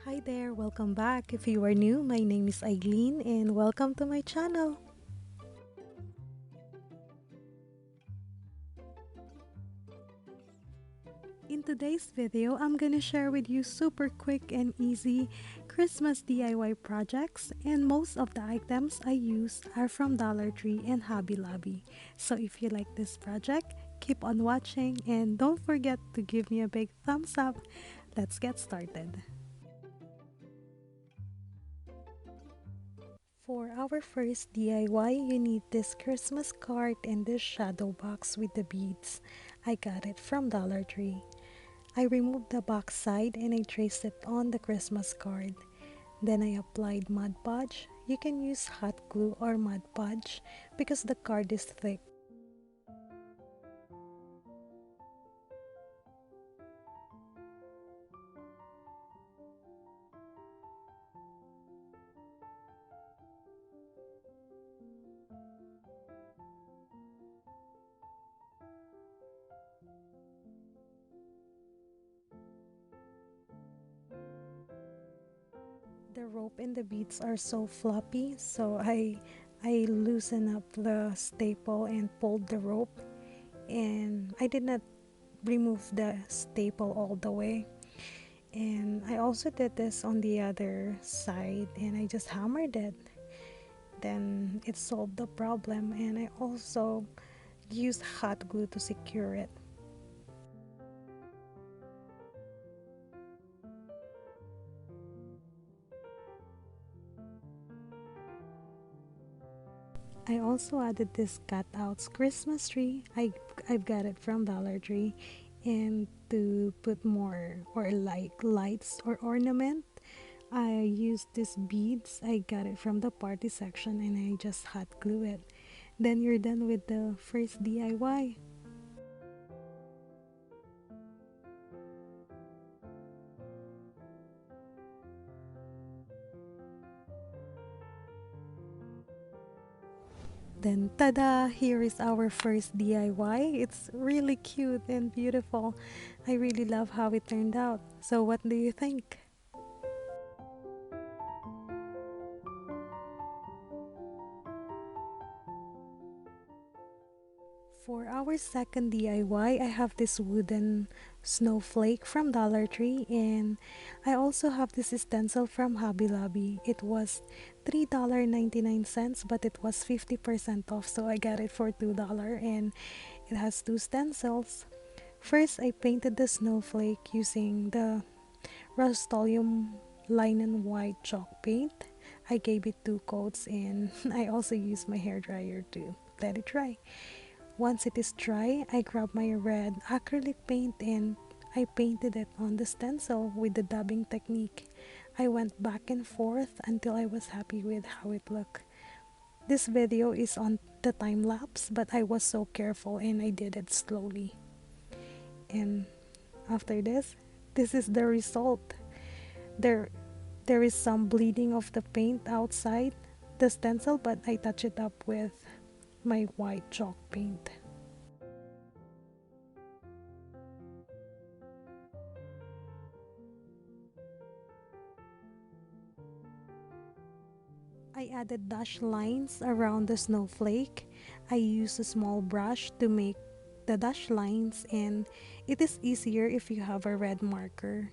Hi there, welcome back. If you are new, my name is Eileen and welcome to my channel. In today's video, I'm gonna share with you super quick and easy Christmas DIY projects, and most of the items I use are from Dollar Tree and Hobby Lobby. So if you like this project, keep on watching and don't forget to give me a big thumbs up. Let's get started. For our first DIY, you need this Christmas card and this shadow box with the beads. I got it from Dollar Tree. I removed the box side and I traced it on the Christmas card. Then I applied Mod Podge. You can use hot glue or Mod Podge because the card is thick. The rope and the beads are so floppy, so I loosened up the staple and pulled the rope, and I did not remove the staple all the way. And I also did this on the other side and I just hammered it. Then it solved the problem, and I also used hot glue to secure it. I also added this cutouts Christmas tree. I've got it from Dollar Tree, and to put more or like lights or ornament, I used these beads. I got it from the party section and I just hot glue it. Then you're done with the first DIY. Then tada! Here is our first DIY. It's really cute and beautiful. I really love how it turned out. So what do you think? For our second DIY, I have this wooden snowflake from Dollar Tree, and I also have this stencil from Hobby Lobby. It was $3.99, but it was 50% off, so I got it for $2, and it has two stencils. First, I painted the snowflake using the Rust-Oleum linen white chalk paint. I gave it two coats, and I also used my hair dryer to let it dry. Once it is dry, I grabbed my red acrylic paint and I painted it on the stencil with the dabbing technique. I went back and forth until I was happy with how it looked. This video is on the time lapse, but I was so careful and I did it slowly. And after this is the result. There there is some bleeding of the paint outside the stencil, but I touch it up with my white chalk paint. I added dash lines around the snowflake. I used a small brush to make the dash lines, and it is easier if you have a red marker.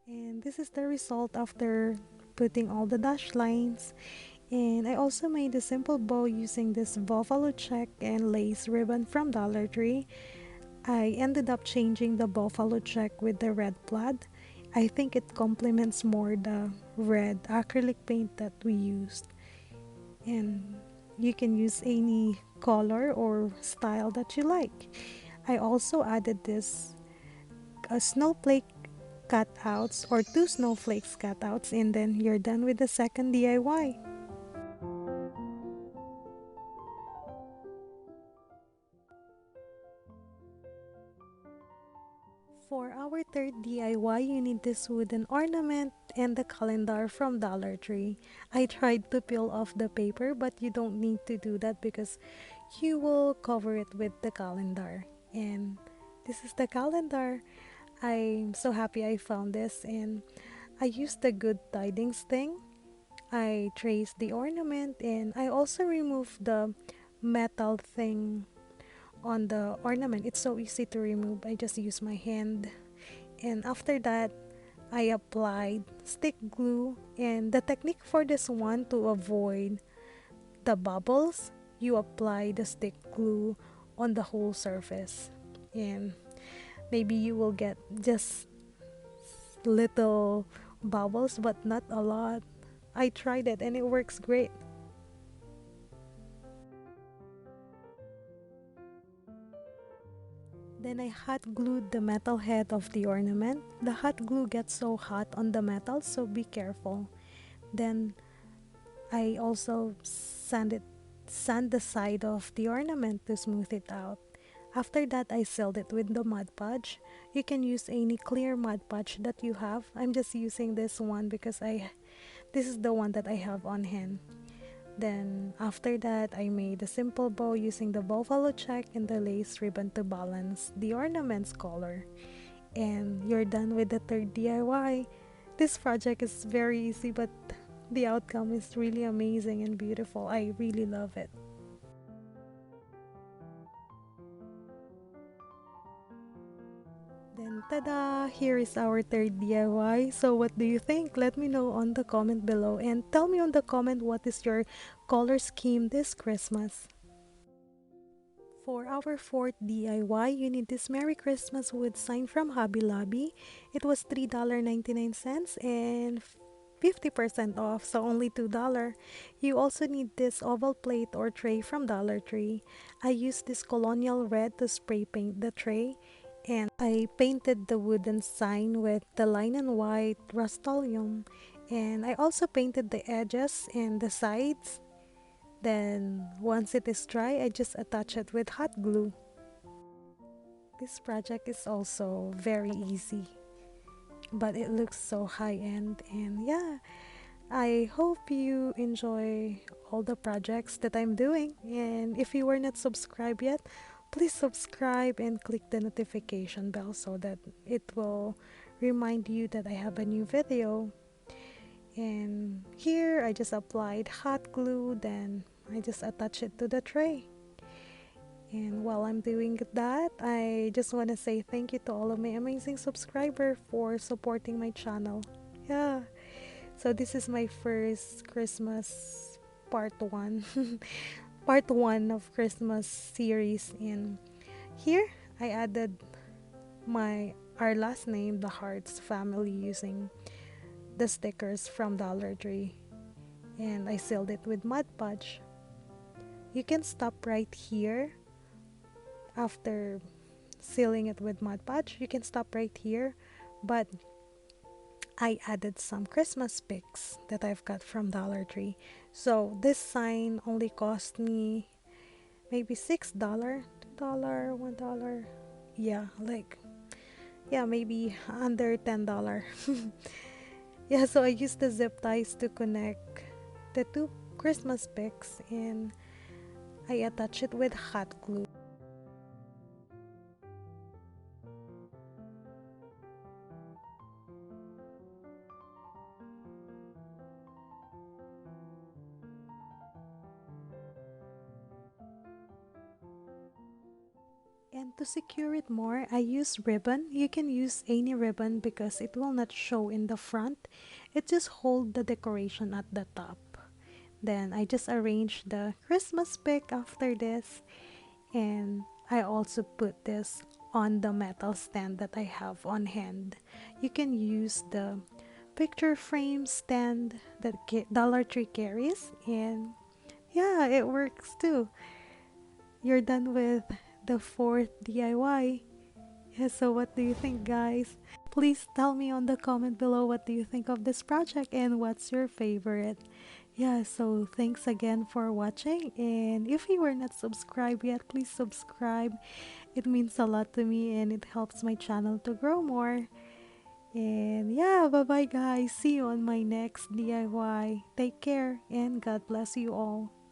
And this is the result after putting all the dash lines. And I also made a simple bow using this buffalo check and lace ribbon from Dollar Tree. I ended up changing the buffalo check with the red plaid. I think it complements more the red acrylic paint that we used. And you can use any color or style that you like. I also added this snowflake cutouts or two snowflakes cutouts, and then you're done with the second DIY. For For our third DIY, you need this wooden ornament and the calendar from Dollar Tree. I tried to peel off the paper, but you don't need to do that because you will cover it with the calendar. And this is the calendar. I'm so happy I found this, and I used the good tidings thing. I traced the ornament, and I also removed the metal thing on the ornament. It's so easy to remove. I just use my hand. And after that, I applied stick glue. And the technique for this one, to avoid the bubbles, you apply the stick glue on the whole surface. And maybe you will get just little bubbles, but not a lot. I tried it and it works great. Then I hot glued the metal head of the ornament. The hot glue gets so hot on the metal, so be careful. Then I also sand the side of the ornament to smooth it out. After that, I sealed it with the Mod Podge. You can use any clear Mod Podge that you have. I'm just using this one because this is the one that I have on hand. Then after that, I made a simple bow using the buffalo check and the lace ribbon to balance the ornament's color. And you're done with the third DIY. This project is very easy, but the outcome is really amazing and beautiful. I really love it. Then tada! Here is our third DIY. So what do you think? Let me know on the comment below, and tell me on the comment what is your color scheme this Christmas. For our fourth DIY, you need this Merry Christmas wood sign from Hobby Lobby. It was $3.99 and 50% off, so only $2. You also need this oval plate or tray from Dollar Tree. I used this colonial red to spray paint the tray, and I painted the wooden sign with the line and white Rust-Oleum, and I also painted the edges and the sides. Then once it is dry, I just attach it with hot glue. This project is also very easy, but it looks so high-end. And yeah, I hope you enjoy all the projects that I'm doing. And if you were not subscribed yet, please subscribe and click the notification bell so that it will remind you that I have a new video. And here I just applied hot glue, then I just attach it to the tray. And while I'm doing that, I just want to say thank you to all of my amazing subscribers for supporting my channel. Yeah. So this is my first Christmas part 1. Part 1 of Christmas series, and here I added our last name, the Hearts family, using the stickers from Dollar Tree, and I sealed it with Mod Podge. You can stop right here. After sealing it with Mod Podge, you can stop right here, but I added some Christmas pics that I've got from Dollar Tree. So this sign only cost me maybe $6, $2, $1. Yeah, maybe under $10. Yeah, so I used the zip ties to connect the two Christmas pics, and I attach it with hot glue. And to secure it more, I use ribbon. You can use any ribbon because it will not show in the front. It just hold the decoration at the top. Then I just arrange the Christmas pic after this, and I also put this on the metal stand that I have on hand. You can use the picture frame stand that Dollar Tree carries, and yeah, it works too. You're done with the fourth DIY. Yeah, so what do you think, guys? Please tell me on the comment below what do you think of this project and what's your favorite. Yeah, so thanks again for watching, and if you were not subscribed yet, please subscribe It means a lot to me and it helps my channel to grow more. And yeah, bye bye guys. See you on my next DIY. Take care and God bless you all.